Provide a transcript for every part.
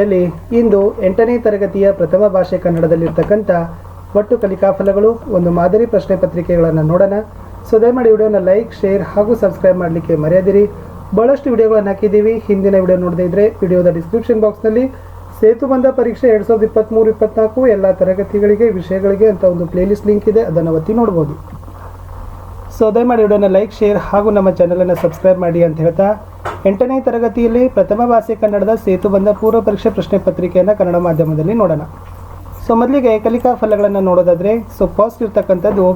ಇಲ್ಲಿ ಇಂದು 8ನೇ ತರಗತಿಯ ಪ್ರಥಮ ಭಾಷೆ ಕನ್ನಡದಲ್ಲಿರ್ತಕ್ಕಂಥ ಒಟ್ಟು ಕಲಿಕಾಫಲಗಳು ಒಂದು ಮಾದರಿ ಪ್ರಶ್ನೆ ಪತ್ರಿಕೆಗಳನ್ನು ನೋಡೋಣ. ಸೊ ದಯಮಾಡಿ ವಿಡಿಯೋನ ಲೈಕ್, ಶೇರ್ ಹಾಗೂ ಸಬ್ಸ್ಕ್ರೈಬ್ ಮಾಡಲಿಕ್ಕೆ ಮರೆಯದಿರಿ. ಬಹಳಷ್ಟು ವಿಡಿಯೋಗಳನ್ನು ಹಾಕಿದ್ದೀವಿ. ಹಿಂದಿನ ವಿಡಿಯೋ ನೋಡದೇ ಇದ್ದರೆ ವಿಡಿಯೋದ ಡಿಸ್ಕ್ರಿಪ್ಷನ್ ಬಾಕ್ಸ್ನಲ್ಲಿ ಸೇತುಬಂಧ ಪರೀಕ್ಷೆ 2023-24 ಎಲ್ಲ ತರಗತಿಗಳಿಗೆ ವಿಷಯಗಳಿಗೆ ಅಂತ ಒಂದು ಪ್ಲೇಲಿಸ್ಟ್ ಲಿಂಕ್ ಇದೆ, ಅದನ್ನು ಒತ್ತಿ ನೋಡ್ಬೋದು. ಸೊ ದಯಮಾಡಿ ವಿಡಿಯೋನ ಲೈಕ್, ಶೇರ್ ಹಾಗೂ ನಮ್ಮ ಚಾನಲನ್ನು ಸಬ್ಸ್ಕ್ರೈಬ್ ಮಾಡಿ ಅಂತ ಹೇಳ್ತಾ 8ನೇ ತರಗತಿಯಲ್ಲಿ ಪ್ರಥಮ ಭಾಷೆ ಕನ್ನಡದ ಸೇತುಬಂಧ ಪೂರ್ವ ಪರೀಕ್ಷೆ ಪ್ರಶ್ನೆ ಪತ್ರಿಕೆಯನ್ನು ಕನ್ನಡ ಮಾಧ್ಯಮದಲ್ಲಿ ನೋಡೋಣ. ಸೊ ಮೊದಲಿಗೆ ಕಲಿಕಾ ಫಲಗಳನ್ನು ನೋಡೋದಾದರೆ, ಸೊ ಫಸ್ಟ್ ಇರ್ತಕ್ಕಂಥದ್ದು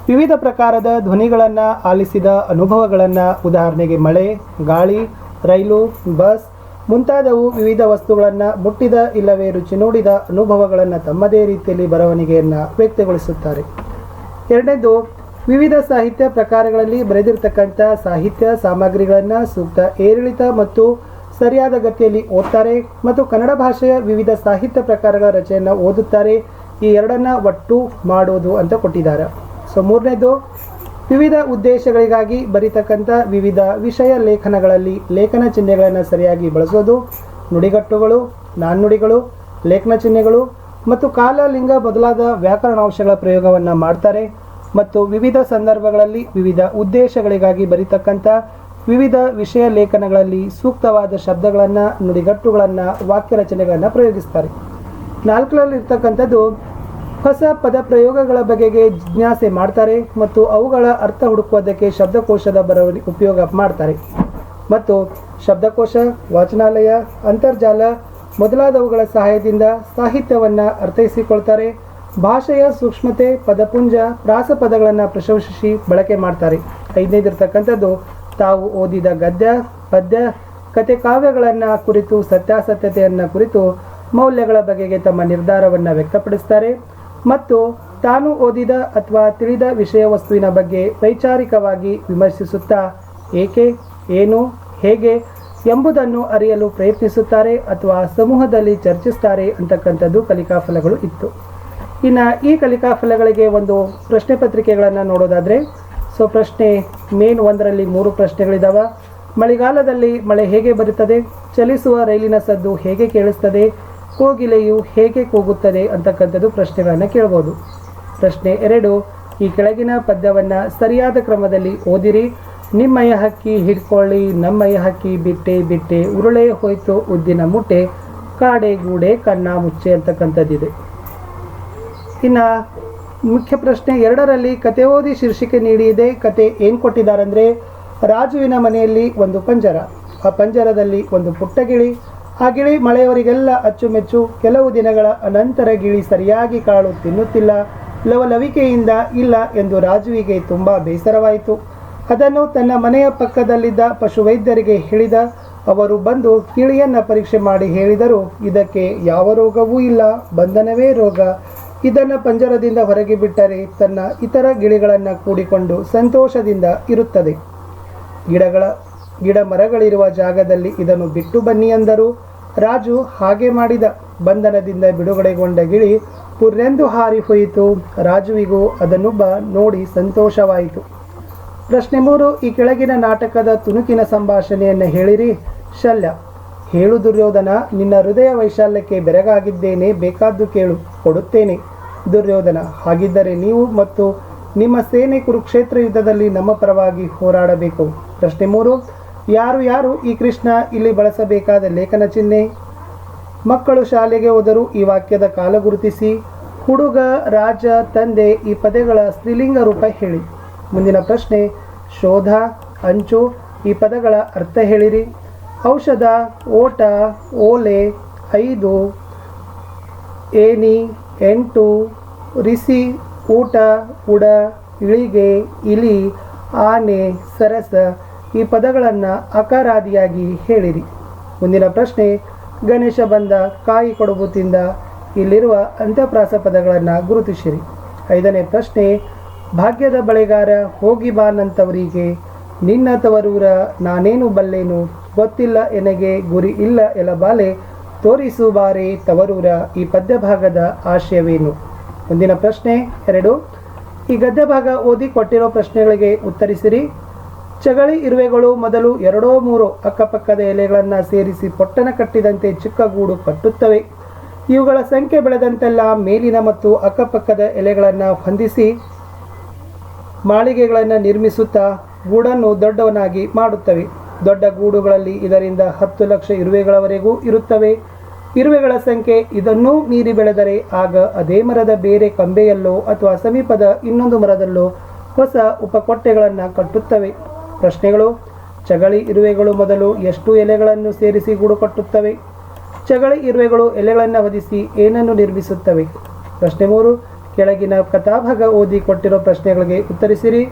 ವಿವಿಧ ಪ್ರಕಾರದ ಧ್ವನಿಗಳನ್ನು ಆಲಿಸಿದ ಅನುಭವಗಳನ್ನು, ಉದಾಹರಣೆಗೆ ಮಳೆ, ಗಾಳಿ, ರೈಲು, ಬಸ್ ಮುಂತಾದವು ವಿವಿಧ ವಸ್ತುಗಳನ್ನು ಮುಟ್ಟಿದ ಇಲ್ಲವೇ ರುಚಿ ನೋಡಿದ ಅನುಭವಗಳನ್ನು ತಮ್ಮದೇ ರೀತಿಯಲ್ಲಿ ಬರವಣಿಗೆಯನ್ನು ವ್ಯಕ್ತಗೊಳಿಸುತ್ತಾರೆ. ಎರಡನೇದು ವಿವಿಧ ಸಾಹಿತ್ಯ ಪ್ರಕಾರಗಳಲ್ಲಿ ಬರೆದಿರ್ತಕ್ಕಂಥ ಸಾಹಿತ್ಯ ಸಾಮಗ್ರಿಗಳನ್ನು ಸೂಕ್ತ ಏರಿಳಿತ ಮತ್ತು ಸರಿಯಾದ ಗತಿಯಲ್ಲಿ ಓದ್ತಾರೆ ಮತ್ತು ಕನ್ನಡ ಭಾಷೆಯ ವಿವಿಧ ಸಾಹಿತ್ಯ ಪ್ರಕಾರಗಳ ರಚನೆಯನ್ನು ಓದುತ್ತಾರೆ. ಈ ಎರಡನ್ನು ಒಟ್ಟು ಮಾಡೋದು ಅಂತ ಕೊಟ್ಟಿದ್ದಾರೆ. ಸೊ ಮೂರನೇದು ವಿವಿಧ ಉದ್ದೇಶಗಳಿಗಾಗಿ ಬರೀತಕ್ಕಂಥ ವಿವಿಧ ವಿಷಯ ಲೇಖನಗಳಲ್ಲಿ ಲೇಖನ ಚಿಹ್ನೆಗಳನ್ನು ಸರಿಯಾಗಿ ಬಳಸೋದು, ನುಡಿಗಟ್ಟುಗಳು, ನಾಣ್ಣುಡಿಗಳು, ಲೇಖನ ಚಿಹ್ನೆಗಳು ಮತ್ತು ಕಾಲ, ಲಿಂಗ ಮೊದಲಾದ ವ್ಯಾಕರಣಾಂಶಗಳ ಪ್ರಯೋಗವನ್ನು ಮಾಡ್ತಾರೆ ಮತ್ತು ವಿವಿಧ ಸಂದರ್ಭಗಳಲ್ಲಿ ವಿವಿಧ ಉದ್ದೇಶಗಳಿಗಾಗಿ ಬರೀತಕ್ಕಂಥ ವಿವಿಧ ವಿಷಯ ಲೇಖನಗಳಲ್ಲಿ ಸೂಕ್ತವಾದ ಶಬ್ದಗಳನ್ನು, ನುಡಿಗಟ್ಟುಗಳನ್ನು, ವಾಕ್ಯ ರಚನೆಗಳನ್ನು ಪ್ರಯೋಗಿಸ್ತಾರೆ. ನಾಲ್ಕರಲ್ಲಿರ್ತಕ್ಕಂಥದ್ದು ಹೊಸ ಪದ ಪ್ರಯೋಗಗಳ ಬಗೆಗೆ ಜಿಜ್ಞಾಸೆ ಮಾಡ್ತಾರೆ ಮತ್ತು ಅವುಗಳ ಅರ್ಥ ಹುಡುಕುವುದಕ್ಕೆ ಶಬ್ದಕೋಶದ ಉಪಯೋಗ ಮಾಡ್ತಾರೆ ಮತ್ತು ಶಬ್ದಕೋಶ, ವಾಚನಾಲಯ, ಅಂತರ್ಜಾಲ ಮೊದಲಾದವುಗಳ ಸಹಾಯದಿಂದ ಸಾಹಿತ್ಯವನ್ನು ಅರ್ಥೈಸಿಕೊಳ್ತಾರೆ. ಭಾಷೆಯ ಸೂಕ್ಷ್ಮತೆ, ಪದಪುಂಜ, ಪ್ರಾಸಪದಗಳನ್ನು ಪ್ರಶಂಸಿಸಿ ಬಳಕೆ ಮಾಡ್ತಾರೆ. ಐದನೇದಿರ್ತಕ್ಕಂಥದ್ದು ತಾವು ಓದಿದ ಗದ್ಯ, ಪದ್ಯ, ಕತೆ, ಕಾವ್ಯಗಳನ್ನು ಕುರಿತು ಸತ್ಯಾಸತ್ಯತೆಯನ್ನು ಕುರಿತು ಮೌಲ್ಯಗಳ ಬಗೆಗೆ ತಮ್ಮ ನಿರ್ಧಾರವನ್ನು ವ್ಯಕ್ತಪಡಿಸ್ತಾರೆ ಮತ್ತು ತಾನು ಓದಿದ ಅಥವಾ ತಿಳಿದ ವಿಷಯ ವಸ್ತುವಿನ ಬಗ್ಗೆ ವೈಚಾರಿಕವಾಗಿ ವಿಮರ್ಶಿಸುತ್ತಾ ಏಕೆ, ಏನು, ಹೇಗೆ ಎಂಬುದನ್ನು ಅರಿಯಲು ಪ್ರಯತ್ನಿಸುತ್ತಾರೆ ಅಥವಾ ಸಮೂಹದಲ್ಲಿ ಚರ್ಚಿಸ್ತಾರೆ ಅಂತಕ್ಕಂಥದ್ದು ಕಲಿಕಾಫಲಗಳು ಇತ್ತು. ಇನ್ನು ಈ ಕಲಿಕಾಫಲಗಳಿಗೆ ಒಂದು ಪ್ರಶ್ನೆ ಪತ್ರಿಕೆಗಳನ್ನು ನೋಡೋದಾದರೆ, ಸೊ ಪ್ರಶ್ನೆ ಮೇನ್ 1ರಲ್ಲಿ 3 ಪ್ರಶ್ನೆಗಳಿದ್ದಾವೆ. ಮಳೆಗಾಲದಲ್ಲಿ ಮಳೆ ಹೇಗೆ ಬರುತ್ತದೆ, ಚಲಿಸುವ ರೈಲಿನ ಸದ್ದು ಹೇಗೆ ಕೇಳಿಸ್ತದೆ, ಕೋಗಿಲೆಯು ಹೇಗೆ ಕೂಗುತ್ತದೆ ಅಂತಕ್ಕಂಥದ್ದು ಪ್ರಶ್ನೆಗಳನ್ನು ಕೇಳ್ಬೋದು. ಪ್ರಶ್ನೆ 2, ಈ ಕೆಳಗಿನ ಪದ್ಯವನ್ನು ಸರಿಯಾದ ಕ್ರಮದಲ್ಲಿ ಓದಿರಿ. ನಿಮ್ಮಯ ಹಕ್ಕಿ ಹಿಡ್ಕೊಳ್ಳಿ, ನಮ್ಮಯ ಹಕ್ಕಿ ಬಿಟ್ಟೆ ಬಿಟ್ಟೆ, ಉರುಳೆ ಹೋಯ್ತು ಉದ್ದಿನ ಮುಟ್ಟೆ, ಕಾಡೆ ಗೂಡೆ ಕಣ್ಣ ಮುಚ್ಚೆ ಅಂತಕ್ಕಂಥದ್ದಿದೆ. ಇನ್ನು ಮುಖ್ಯ ಪ್ರಶ್ನೆ 2ರಲ್ಲಿ ಕತೆ ಓದಿ ಶೀರ್ಷಿಕೆ ನೀಡಿದೆ. ಕತೆ ಏನು ಕೊಟ್ಟಿದ್ದಾರೆ ಅಂದರೆ, ರಾಜುವಿನ ಮನೆಯಲ್ಲಿ ಒಂದು ಪಂಜರ, ಆ ಪಂಜರದಲ್ಲಿ ಒಂದು ಪುಟ್ಟ ಗಿಳಿ, ಆ ಗಿಳಿ ಮಳೆಯವರಿಗೆಲ್ಲ ಅಚ್ಚುಮೆಚ್ಚು. ಕೆಲವು ದಿನಗಳ ಅನಂತರ ಗಿಳಿ ಸರಿಯಾಗಿ ಕಾಳು ತಿನ್ನುತ್ತಿಲ್ಲ, ಲವಲವಿಕೆಯಿಂದ ಇಲ್ಲ ಎಂದು ರಾಜುವಿಗೆ ತುಂಬ ಬೇಸರವಾಯಿತು. ಅದನ್ನು ತನ್ನ ಮನೆಯ ಪಕ್ಕದಲ್ಲಿದ್ದ ಪಶುವೈದ್ಯರಿಗೆ ಹೇಳಿದ. ಅವರು ಬಂದು ಗಿಳಿಯನ್ನು ಪರೀಕ್ಷೆ ಮಾಡಿ ಹೇಳಿದರು, ಇದಕ್ಕೆ ಯಾವ ರೋಗವೂ ಇಲ್ಲ, ಬಂಧನವೇ ರೋಗ. ಇದನ್ನು ಪಂಜರದಿಂದ ಹೊರಗೆ ಬಿಟ್ಟರೆ ತನ್ನ ಇತರ ಗಿಳಿಗಳನ್ನು ಕೂಡಿಕೊಂಡು ಸಂತೋಷದಿಂದ ಇರುತ್ತದೆ. ಗಿಡ ಮರಗಳಿರುವ ಜಾಗದಲ್ಲಿ ಇದನ್ನು ಬಿಟ್ಟು ಬನ್ನಿ ಎಂದರು. ರಾಜು ಹಾಗೆ ಮಾಡಿದ. ಬಂಧನದಿಂದ ಬಿಡುಗಡೆಗೊಂಡ ಗಿಳಿ ಪುರ್ರೆಂದು ಹಾರಿ ಹೋಯಿತು. ರಾಜುವಿಗೂ ಅದನ್ನು ನೋಡಿ ಸಂತೋಷವಾಯಿತು. ಪ್ರಶ್ನೆ 3, ಈ ಕೆಳಗಿನ ನಾಟಕದ ತುಣುಕಿನ ಸಂಭಾಷಣೆಯನ್ನು ಹೇಳಿರಿ. ಶಲ್ಯ: ಹೇಳು ದುರ್ಯೋಧನ, ನಿನ್ನ ಹೃದಯ ವೈಶಾಲ್ಯಕ್ಕೆ ಬೆರಗಾಗಿದ್ದೇನೆ, ಬೇಕಾದ್ದು ಕೇಳು, ಕೊಡುತ್ತೇನೆ. ದುರ್ಯೋಧನ: ಹಾಗಿದ್ದರೆ ನೀವು ಮತ್ತು ನಿಮ್ಮ ಸೇನೆ ಕುರುಕ್ಷೇತ್ರ ಯುದ್ಧದಲ್ಲಿ ನಮ್ಮ ಪರವಾಗಿ ಹೋರಾಡಬೇಕು. ಪ್ರಶ್ನೆ 3, ಯಾರು ಈ ಕೃಷ್ಣ ಇಲ್ಲಿ ಬಳಸಬೇಕಾದ ಲೇಖನ ಚಿಹ್ನೆ? ಮಕ್ಕಳು ಶಾಲೆಗೆ ಹೋದರು. ಈ ವಾಕ್ಯದ ಕಾಲ ಗುರುತಿಸಿ. ಹುಡುಗ, ರಾಜ, ತಂದೆ ಈ ಪದಗಳ ಸ್ತ್ರೀಲಿಂಗ ರೂಪ ಹೇಳಿ. ಮುಂದಿನ ಪ್ರಶ್ನೆ ಶೋಧ, ಅಂಚು ಈ ಪದಗಳ ಅರ್ಥ ಹೇಳಿರಿ. ಔಷಧ, ಓಟ, ಓಲೆ, 5, ಏನಿ, 8, ರಿಸಿ, ಊಟ, ಉಡ, ಇಳಿಗೆ, ಇಲಿ, ಆನೆ, ಸರಸ ಈ ಪದಗಳನ್ನು ಅಕಾರಾದಿಯಾಗಿ ಹೇಳಿರಿ. ಮುಂದಿನ ಪ್ರಶ್ನೆ ಗಣೇಶ ಬಂದ, ಕಾಯಿ ಕೊಡುಬು ತಿಂದ ಇಲ್ಲಿರುವ ಅಂತ್ಯಪ್ರಾಸ ಪದಗಳನ್ನು ಗುರುತಿಸಿರಿ. 5ನೇ ಪ್ರಶ್ನೆ ಭಾಗ್ಯದ ಬಳೆಗಾರ, ಹೋಗಿ ಬಾನಂತವರಿಗೆ, ನಿನ್ನ ತವರೂರ ನಾನೇನು ಬಲ್ಲೇನು, ಗೊತ್ತಿಲ್ಲ ಎನಗೆ ಗುರಿ ಇಲ್ಲ ಎಲಬಾಲೆ, ತೋರಿಸು ಬಾರೆ ತವರೂರ ಈ ಪದ್ಯ ಭಾಗದ ಆಶಯವೇನು? ಮುಂದಿನ ಪ್ರಶ್ನೆ 2, ಈ ಗದ್ಯ ಭಾಗ ಓದಿ ಕೊಟ್ಟಿರೋ ಪ್ರಶ್ನೆಗಳಿಗೆ ಉತ್ತರಿಸಿರಿ. ಚಗಳಿ ಇರುವೆಗಳು ಮೊದಲು 2-3 ಅಕ್ಕಪಕ್ಕದ ಎಲೆಗಳನ್ನು ಸೇರಿಸಿ ಪೊಟ್ಟಣ ಕಟ್ಟಿದಂತೆ ಚಿಕ್ಕ ಗೂಡು ಕಟ್ಟುತ್ತವೆ. ಇವುಗಳ ಸಂಖ್ಯೆ ಬೆಳೆದಂತೆಲ್ಲ ಮೇಲಿನ ಮತ್ತು ಅಕ್ಕಪಕ್ಕದ ಎಲೆಗಳನ್ನು ಹೊಂದಿಸಿ ಮಾಳಿಗೆಗಳನ್ನು ನಿರ್ಮಿಸುತ್ತಾ ಗೂಡನ್ನು ದೊಡ್ಡವನಾಗಿ ಮಾಡುತ್ತವೆ. ದೊಡ್ಡ ಗೂಡುಗಳಲ್ಲಿ ಇದರಿಂದ 10 ಲಕ್ಷ ಇರುವೆಗಳವರೆಗೂ ಇರುತ್ತವೆ. ಇರುವೆಗಳ ಸಂಖ್ಯೆ ಇದನ್ನೂ ಮೀರಿ ಬೆಳೆದರೆ ಆಗ ಅದೇ ಮರದ ಬೇರೆ ಕೊಂಬೆಯಲ್ಲೋ ಅಥವಾ ಸಮೀಪದ ಇನ್ನೊಂದು ಮರದಲ್ಲೋ ಹೊಸ ಉಪಕೊಟ್ಟೆಗಳನ್ನು ಕಟ್ಟುತ್ತವೆ. ಪ್ರಶ್ನೆಗಳು: ಚಗಳಿ ಇರುವೆಗಳು ಮೊದಲು ಎಷ್ಟು ಎಲೆಗಳನ್ನು ಸೇರಿಸಿ ಗೂಡು ಕಟ್ಟುತ್ತವೆ? ಚಗಳಿ ಇರುವೆಗಳು ಎಲೆಗಳನ್ನು ಹೊದಿಸಿ ಏನನ್ನು ನಿರ್ಮಿಸುತ್ತವೆ? ಪ್ರಶ್ನೆ 3. ಕೆಳಗಿನ ಕಥಾಭಾಗ ಓದಿ ಕೊಟ್ಟಿರೋ ಪ್ರಶ್ನೆಗಳಿಗೆ ಉತ್ತರಿಸಿರಿ.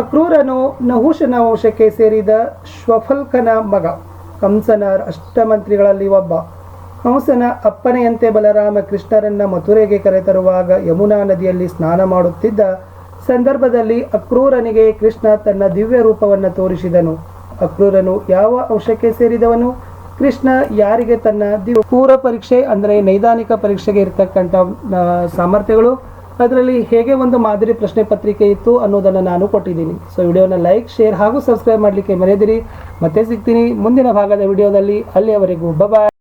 ಅಕ್ರೂರನು ನಹುಷನ ವಂಶಕ್ಕೆ ಸೇರಿದ ಶ್ವಫಲ್ಕನ ಮಗ. ಕಂಸನ ಅಷ್ಟಮಂತ್ರಿಗಳಲ್ಲಿ ಒಬ್ಬ. ಕಂಸನ ಅಪ್ಪನೆಯಂತೆ ಬಲರಾಮ ಕೃಷ್ಣರನ್ನ ಮಥುರೆಗೆ ಕರೆತರುವಾಗ ಯಮುನಾ ನದಿಯಲ್ಲಿ ಸ್ನಾನ ಮಾಡುತ್ತಿದ್ದ ಸಂದರ್ಭದಲ್ಲಿ ಅಕ್ರೂರನಿಗೆ ಕೃಷ್ಣ ತನ್ನ ದಿವ್ಯ ರೂಪವನ್ನು ತೋರಿಸಿದನು. ಅಕ್ರೂರನು ಯಾವ ಅಂಶಕ್ಕೆ ಸೇರಿದವನು? ಕೃಷ್ಣ ಯಾರಿಗೆ ತನ್ನ ಪೂರ್ವ ಪರೀಕ್ಷೆ ಅಂದರೆ ನೈದಾನಿಕ ಪರೀಕ್ಷೆಗೆ ಇರತಕ್ಕಂಥ ಸಾಮರ್ಥ್ಯಗಳು, ಅದರಲ್ಲಿ ಹೇಗೆ ಒಂದು ಮಾದರಿ ಪ್ರಶ್ನೆ ಪತ್ರಿಕೆ ಇತ್ತು ಅನ್ನೋದನ್ನು ನಾನು ಕೊಟ್ಟಿದ್ದೀನಿ. ಸೊ ವಿಡಿಯೋನ ಲೈಕ್, ಶೇರ್ ಹಾಗೂ ಸಬ್ಸ್ಕ್ರೈಬ್ ಮಾಡಲಿಕ್ಕೆ ಮರೆಯದಿರಿ. ಮತ್ತೆ ಸಿಗ್ತೀನಿ ಮುಂದಿನ ಭಾಗದ ವಿಡಿಯೋದಲ್ಲಿ. ಅಲ್ಲಿಯವರೆಗೂ ಬಾಯ್.